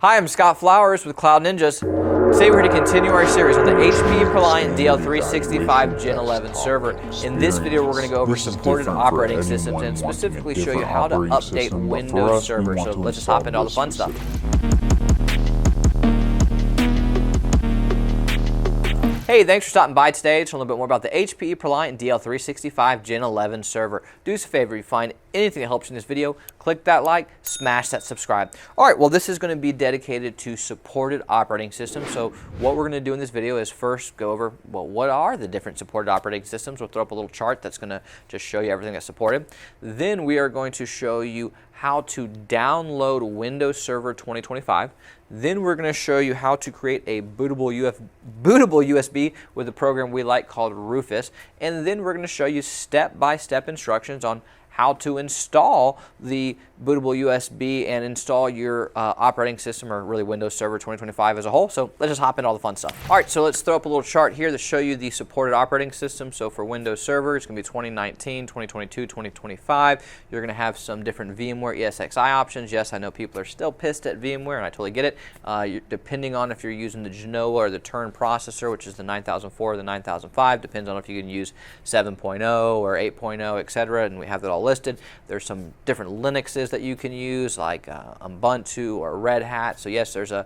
Hi, I'm Scott Flowers with Cloud Ninjas. Today we're here to continue our series on the HPE ProLiant DL365 Gen11 server. In this video, we're going to go over supported operating systems and specifically show you how to update Windows Server. So let's just hop into all the fun stuff. Hey, thanks for stopping by today to learn a little bit more about the HPE ProLiant DL365 Gen11 server. Do us a favor, if you find anything that helps you in this video, click that like, smash that subscribe. All right, well, this is going to be dedicated to supported operating systems. So what we're going to do in this video is first go over, well, what are the different supported operating systems? We'll throw up a little chart that's going to just show you everything that's supported. Then we are going to show you how to download Windows Server 2025. Then we're going to show you how to create a bootable USB with a program we like called Rufus. And then we're going to show you step-by-step instructions on how to install the bootable USB and install your operating system, or really Windows Server 2025 as a whole. So let's just hop into all the fun stuff. All right, so let's throw up a little chart here to show you the supported operating system. So for Windows Server, it's going to be 2019, 2022, 2025. You're going to have some different VMware ESXi options. Yes, I know people are still pissed at VMware, and I totally get it. Depending on if you're using the Genoa or the Turn processor, which is the 9004 or the 9005, depends on if you can use 7.0 or 8.0, etc. And we have that all listed. There's some different Linuxes that you can use, like Ubuntu or Red Hat. So yes, there's a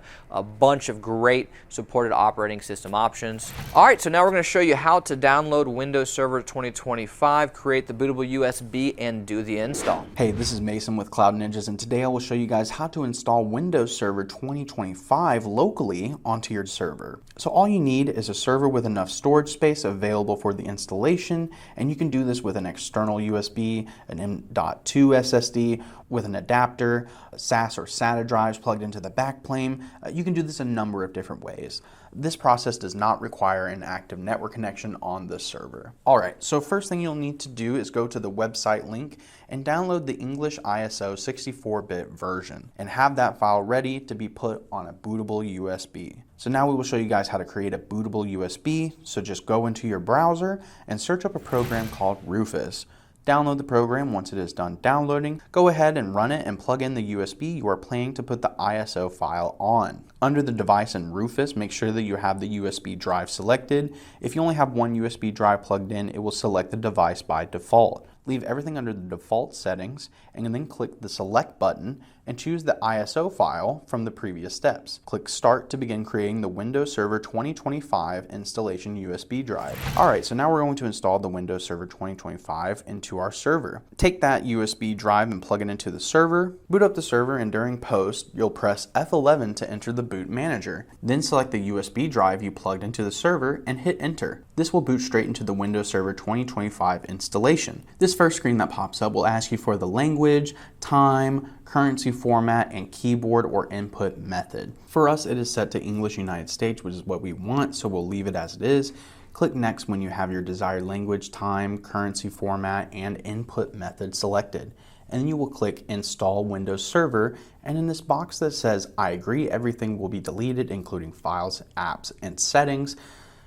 bunch of great supported operating system options. All right, so now we're going to show you how to download Windows Server 2025, create the bootable USB, and do the install. Hey, this is Mason with Cloud Ninjas, and today I will show you guys how to install Windows Server 2025 locally onto your server. So all you need is a server with enough storage space available for the installation, and you can do this with an external USB, an M.2 SSD, with an adapter, SAS or SATA drives plugged into the backplane. You can do this a number of different ways. This process does not require an active network connection on the server. All right, so first thing you'll need to do is go to the website link and download the English ISO 64-bit version and have that file ready to be put on a bootable USB. So now we will show you guys how to create a bootable USB. So just go into your browser and search up a program called Rufus. Download the program. Once it is done downloading, go ahead and run it and plug in the USB you are planning to put the ISO file on. Under the device in Rufus, make sure that you have the USB drive selected. If you only have one USB drive plugged in, it will select the device by default. Leave everything under the default settings and then click the select button and choose the ISO file from the previous steps. Click Start to begin creating the Windows Server 2025 installation USB drive. Alright, so now we're going to install the Windows Server 2025 into our server. Take that USB drive and plug it into the server, boot up the server, and during post, you'll press F11 to enter the boot manager. Then select the USB drive you plugged into the server and hit enter. This will boot straight into the Windows Server 2025 installation. This first screen that pops up will ask you for the language, time, currency format, and keyboard or input method. For us, it is set to English United States, which is what we want, so we'll leave it as it is. Click Next when you have your desired language, time, currency format, and input method selected. And then you will click Install Windows Server, and in this box that says I agree, everything will be deleted, including files, apps, and settings.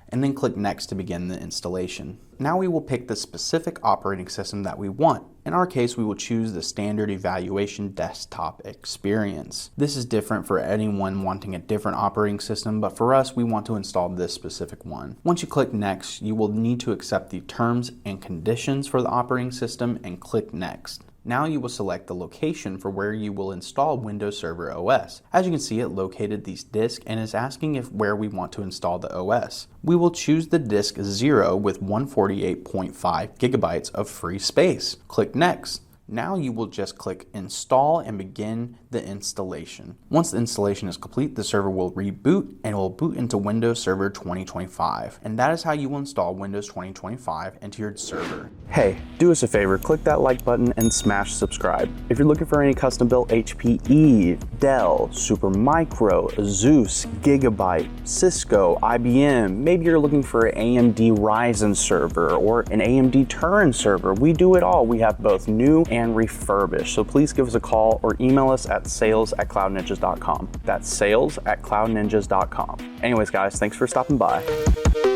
And then click Next to begin the installation. Now we will pick the specific operating system that we want. In our case, we will choose the Standard Evaluation Desktop Experience. This is different for anyone wanting a different operating system, but for us, we want to install this specific one. Once you click Next, you will need to accept the terms and conditions for the operating system and click Next. Now you will select the location for where you will install Windows Server OS. As you can see, it located these disks and is asking where we want to install the OS. We will choose the disk 0 with 148.5 gigabytes of free space. Click Next. Now you will just click Install and begin the installation. Once the installation is complete, the server will reboot and it will boot into Windows Server 2025. And that is how you will install Windows 2025 into your server. Hey, do us a favor, click that like button and smash subscribe. If you're looking for any custom built HPE, Dell, Supermicro, Asus, Gigabyte, Cisco, IBM, maybe you're looking for an AMD Ryzen server or an AMD Turin server, we do it all. We have both new and refurbished. So please give us a call or email us at sales@cloudninjas.com. That's sales@cloudninjas.com. Anyways, guys, thanks for stopping by.